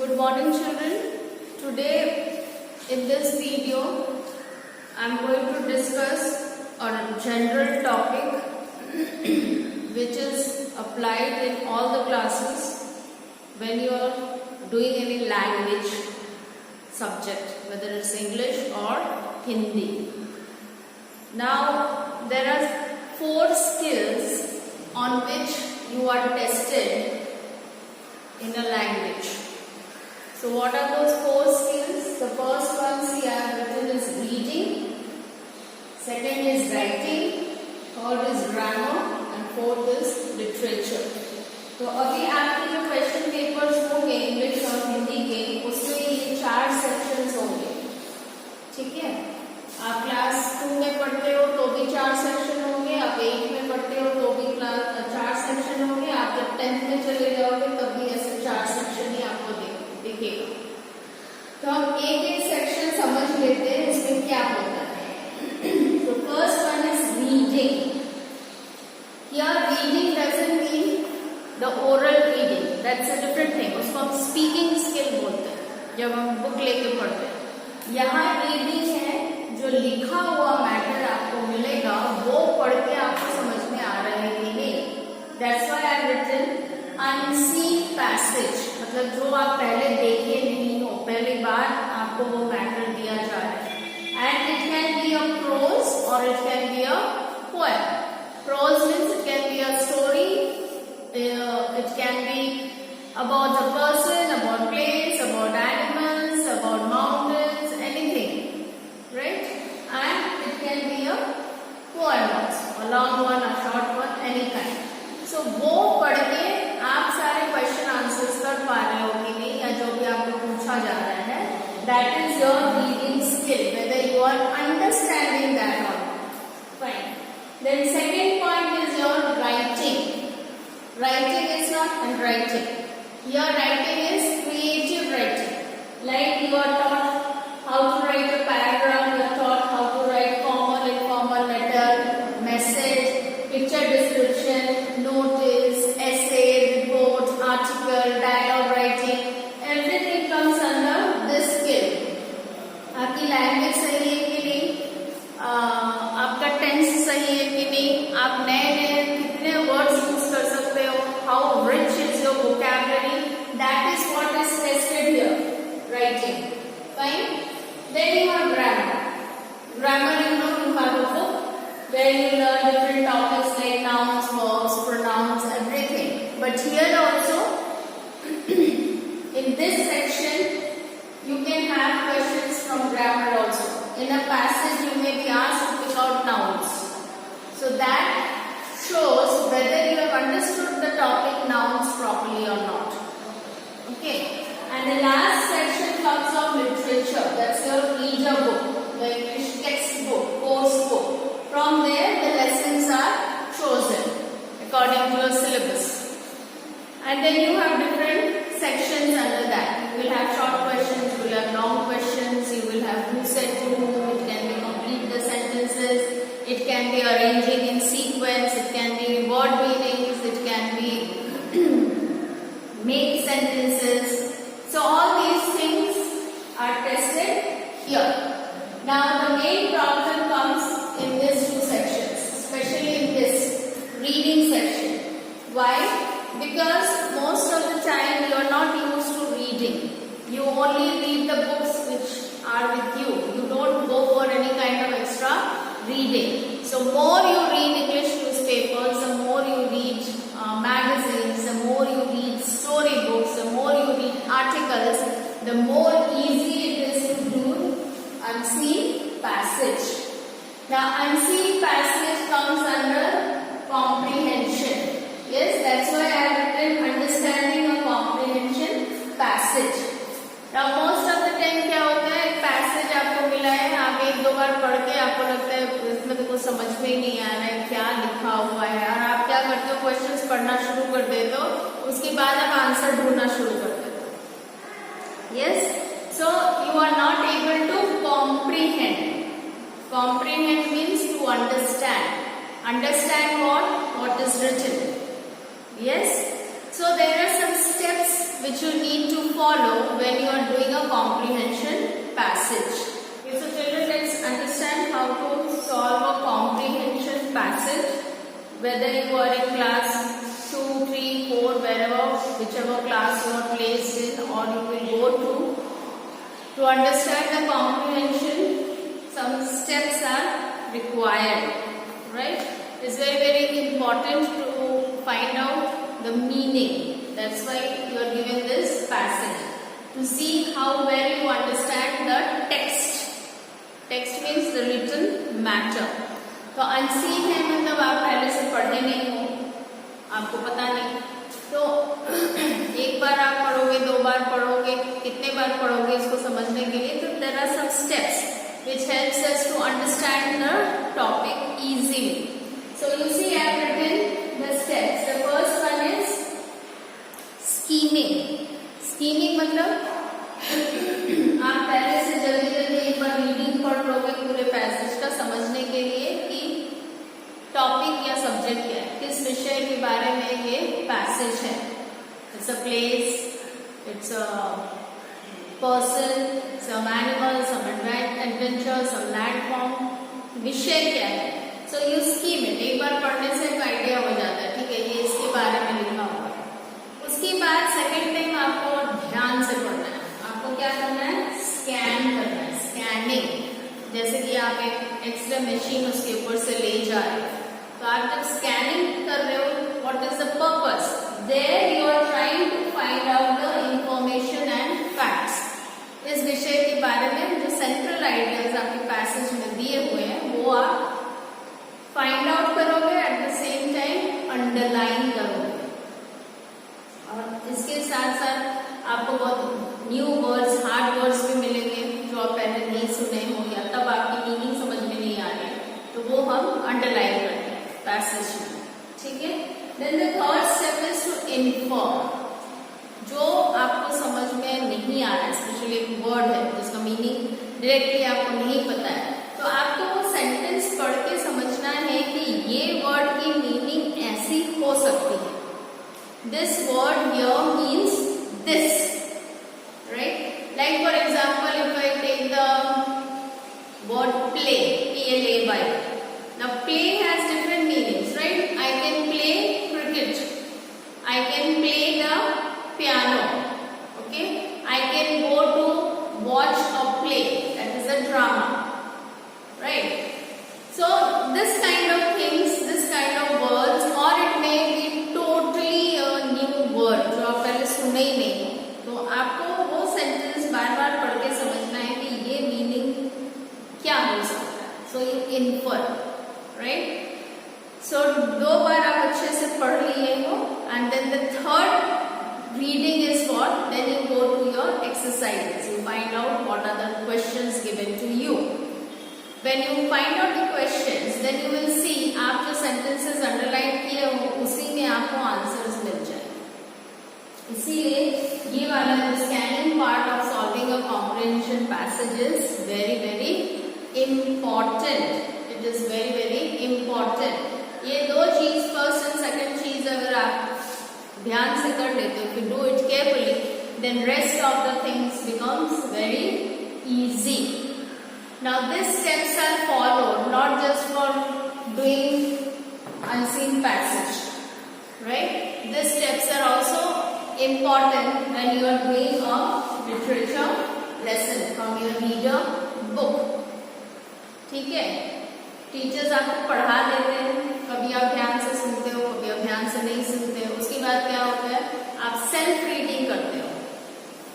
Good morning children. Today in this video I am going to discuss on a general topic which is applied in all the classes when you are doing any language subject, whether it's English or Hindi. Now there are 4 skills on which you are tested in a language. So what are those 4 skills? The first one, see, I have written is reading, second is writing, third is grammar and fourth is literature. तो अभी आपके जो question papers होंगे English और हिंदी के, उसमें ये 4 sections होंगे, ठीक है। आप क्लास 2 में पढ़ते हो तो भी 4 सेक्शन होंगे, आप 8 में पढ़ते हो तो भी 4 सेक्शन होंगे, आप जब 10th में चले जाओगे तब भी ऐसे 4 सेक्शन ही आपको दिखेगा। तो हम एक एक सेक्शन समझ लेते हैं इसमें क्या होता है। तो first one is reading. Here reading doesn't mean the oral reading, that's a different thing, उसको हम speaking skill बोलते हैं जब हम बुक लेके पढ़ते हैं। यहाँ रीडिंग है, जो लिखा हुआ मैटर आपको मिलेगा वो पढ़ के आपको समझ में आ रहा है कि नहीं। That's why I have written unseen passage, मतलब जो आप पहले देखे नहीं हो, पहली बार आपको वो मैटर दिया जा रहा है। And it can be a prose or it can be a poem. Prose means it can be a story, it can be about a person, about place, about animals, about mountains, anything, right? And it can be a poem also, a long one, a short one, any kind. So वो पढ़ के आप सारे question answers कर पा रहे हो कि नहीं, या जो भी आपको पूछा जा रहा है, that is your reading skill, whether you are understanding that or not. Fine. Then second point is your writing. Writing is not handwriting. Your writing is creative writing. Like you are taught how to write a paragraph, you are taught how to write formal, informal letter, message, picture description, notice, essay, report, article, dialogue writing. Everything comes under this skill. आपकी language सही है कि नहीं, आपका tense सही है कि नहीं, आप नए नए कितने वर्ड्स यूज कर सकते हो, how rich is your vocabulary, that is what is tested here, writing. Fine. Then you have grammar. Grammar, you know, you have a book where you learn different topics like nouns, verbs, pronouns, everything. But here also in this section you can have questions from grammar also. In a passage you may be asked to pick out nouns. So that shows whether you have understood the topic nouns properly or not. Okay. And the last section comes of literature. That's your reader book, the English textbook, course book. From there the lessons are chosen according to your syllabus. And then you have different sections under that. You will have short questions, you will have long questions, you will have who said to whom, it can be complete the sentences, it can be arranging in sequence, it can be word meanings, it can be make sentences. So all these things are tested here. Now the main problem comes in these 2 sections, especially in this reading section. Why? Because most of the time you are not used to reading. You only read the books which are with you. You don't go for any kind of extra reading. So more you read English newspapers, the more you read magazines, the more you read storybooks, the more you read articles, the more easy it is to do unseen passage. Now unseen passage comes under comprehension. Yes, that's why I have written understanding or comprehension passage. Now most of the time क्या होता है, passage आपको मिला है, आप 1-2 बार पढ़ के आपको लगता है इसमें तो कुछ समझ में ही नहीं आ रहा है क्या लिखा हुआ है, और आप क्या करते हो, क्वेश्चंस पढ़ना शुरू कर देते हो, उसके बाद आप आंसर ढूंढना शुरू कर देते हो। Yes, so you are not able to comprehend. Comprehend means to understand. Understand what is written. Yes. So there are some steps which you need to follow when you are doing a comprehension passage. Okay, so children, let's understand how to solve a comprehension passage, whether you are in class 2, 3, 4, wherever, whichever class you are placed in or you will go to understand the comprehension, some steps are required, right? It's very, very important to find out the meaning. That's why you are given this passage, to see how well you understand the text. Text means the written matter. तो unseen है मतलब आप पहले से पढ़े नहीं हो, आपको पता नहीं, तो एक बार आप पढ़ोगे, 2 बार पढ़ोगे, कितने बार पढ़ोगे इसको समझने के लिए, तो there are some steps which helps us to understand the topic easily. So you see I have written the steps. The first one is scheming. Scheming मतलब आप पहले से जल्दी जल्दी एक बार रीडिंग पढ़ लोगे पूरे पैसेज का समझने के लिए कि टॉपिक या सब्जेक्ट क्या है, किस विषय के बारे में ये पैसेज है. It's a place, it's a person, some animal, some adventure, some landform, विषय क्या है. So you skim it. एक बार पढ़ने से एक आइडिया हो जाता है, ठीक है, ये इसके बारे में लिखा हुआ है. उसके बाद सेकेंड टाइम आपको ध्यान से पढ़ना है. आपको क्या करना है, स्कैन करना है, स्कैनिंग. जैसे कि आप एक एक्सरे मशीन उसके ऊपर से ले जा रहे हो, तो आप जब स्कैनिंग कर रहे हो, what is the purpose, there you are trying to find out the information and facts. इस विषय के बारे में जो सेंट्रल आइडियाज आपके पैसेज में दिए हुए हैं वो आप फाइंड आउट करोगे, at the same time underline करोगे. और इसके साथ साथ आपको बहुत न्यू वर्ड्स, हार्ड वर्ड्स भी मिलेंगे जो आप पहले नहीं सुने हो या तब आपकी मीनिंग समझ में नहीं आ रही है, तो वो हम अंडरलाइन करते हैं पैसेज में, ठीक है. Then the third step is to inform. जो आपको समझ में नहीं आ रहा है, स्पेशली एक वर्ड है जिसका मीनिंग डायरेक्टली आपको नहीं पता है, तो आपको वो सेंटेंस पढ़ के समझना है कि ये वर्ड की मीनिंग ऐसी हो सकती है. This word here means this, right. Like for example, if I take the word play, PLAY. Now play has different meanings, right? I can play cricket. I can play the piano. Okay? I can go to watch a play. That is a drama. Right? So this kind of things, this kind of words, or it may be totally a new word जो आप पहले सुने ही नहीं हो, तो आपको वो sentence बार बार पढ़ के समझना है कि ये मीनिंग क्या हो सकता है. So you infer, right. So 2 बार आप अच्छे से पढ़ लिए हो, and then the third reading is what, then you go to your exercise. You find out what are the questions given to you. When you find out the questions, then you will see आप जो sentences underline किए हो उसी में आपको answers मिल जाए. इसीलिए ये वाला scanning part of solving a comprehension passage is very very important. It is very very important. ये 2 चीज, first and second चीज अगर आप ध्यान से कर लेते हो, if you do it carefully, then rest of the things becomes very easy. Now these steps are followed not just for doing unseen passage, right? These steps are also important when you are doing a literature lesson from your reader book. ठीक है, teachers आपको पढ़ा देते हैं, कभी आप ध्यान से सुनते हो, कभी आप ध्यान से नहीं सुनते हो. उसके बाद क्या होता है, आप सेल्फ रीडिंग करते हो,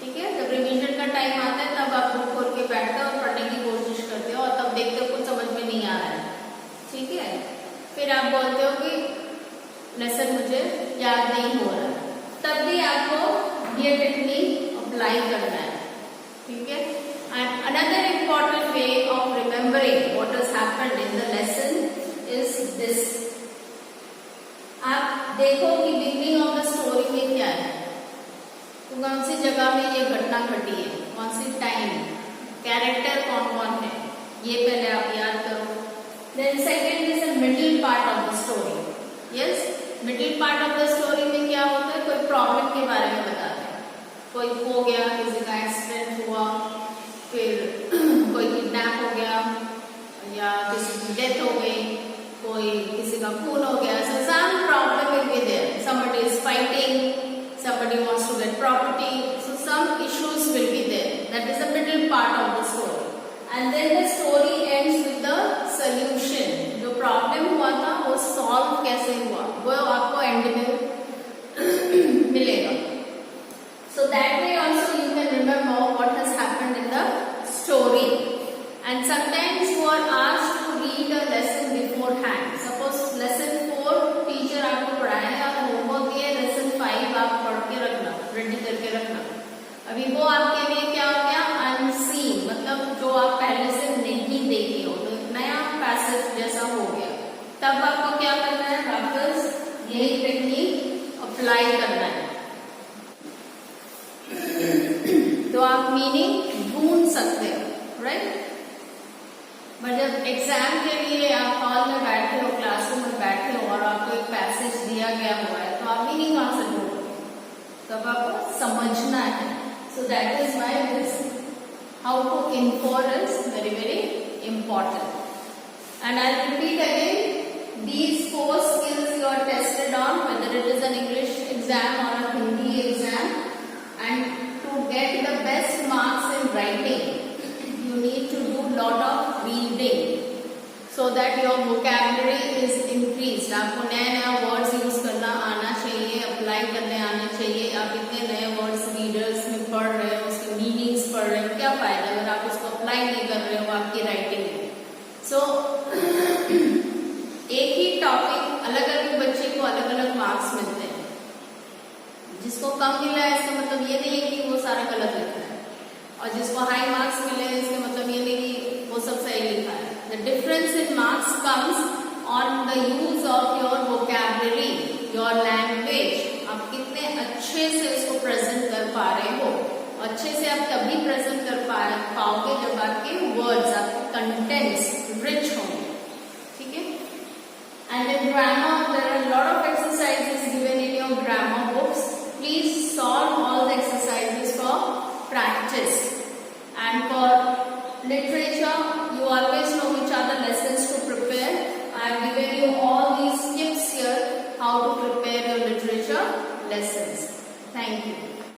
ठीक है. जब रिवीजन का टाइम आता है तब आप बुक खोल के बैठते हो और पढ़ने की कोशिश करते हो, और तब देखते हो कुछ समझ में नहीं आ रहा है, ठीक है. फिर आप बोलते हो कि लेसन मुझे याद नहीं हो रहा, तब भी आपको ये टेक्निक अप्लाई करना है, ठीक है. And another important way of remembering what has happened in the lesson is this. आप देखो कि बिगिनिंग ऑफ द स्टोरी में क्या है, तो कौन सी जगह में ये घटना घटी है, कौन सी टाइम, कैरेक्टर कौन कौन है, ये पहले आप याद करो. Then second is the middle part of the story. Yes, middle part of the story में क्या होता है, कोई प्रॉब्लम के बारे में बताते हैं, कोई हो गया, किसी का एक्सीडेंट हुआ, फिर कोई किडनैप हो गया या किसी की डेथ हो गई, कोई किसी का खून हो गया. So some problem will be there. Somebody is fighting, somebody wants to get property, so some issues will be there. That is the middle part of the story. And then the story ends with the solution. जो problem हुआ था वो solve कैसे हुआ वो आपको end में मिलेगा. So that way also you can remember what has happened in the story. And sometimes you are asked to read a lesson beforehand. Suppose lesson 4 teacher आपको पढ़ाया है, आप homework दिए, lesson 5 आप पढ़ के रखना, ready करके रखना. अभी वो आपके लिए क्या हो गया, unseen, मतलब जो आप पहले से नहीं देखे हो, तो नया पैसेज जैसा हो गया. तब आपको क्या करना है, वापस यही टेक्निक अप्लाई करना है. तो आप मीनिंग ढूंढ सकते हो, राइट. बट जब एग्जाम के लिए आप हॉल में बैठे हो, क्लासरूम में बैठे हो और आपको एक पैसेज दिया गया हुआ है, तो आप मीनिंग कहाँ से ढूंढोगे, तब आपको समझना है. So that is why this how to infer is very very important. And I'll repeat again, these 4 skills you are tested on, whether it is an English exam or a Hindi exam, and to get the best marks in writing, you need to do lot of reading so that your vocabulary is increased. आपको नया नया words use करना आना चाहिए, apply करने आने चाहिए. आप इतने नए words readers में पढ़ रहे हो, उसके meanings पढ़ रहे हो, क्या फायदा अगर आप उसको apply नहीं कर रहे हो आपकी writing में. So एक ही टॉपिक अलग अलग बच्चे को अलग अलग मार्क्स मिलते हैं. जिसको कम मिला है इसका मतलब ये नहीं है कि वो सारा गलत लिखा है, और जिसको हाई मार्क्स मिले हैं इसका मतलब ये नहीं कि वो सब सही लिखा है. The difference in marks comes on the use of your vocabulary, your language. आप कितने अच्छे से उसको प्रेजेंट कर पा रहे हो. अच्छे से आप तभी प्रेजेंट कर पाओगे जब आपके वर्ड्स, आपके कंटेंट्स रिच होंगे. ठीक है. And in drama there are lot of exercise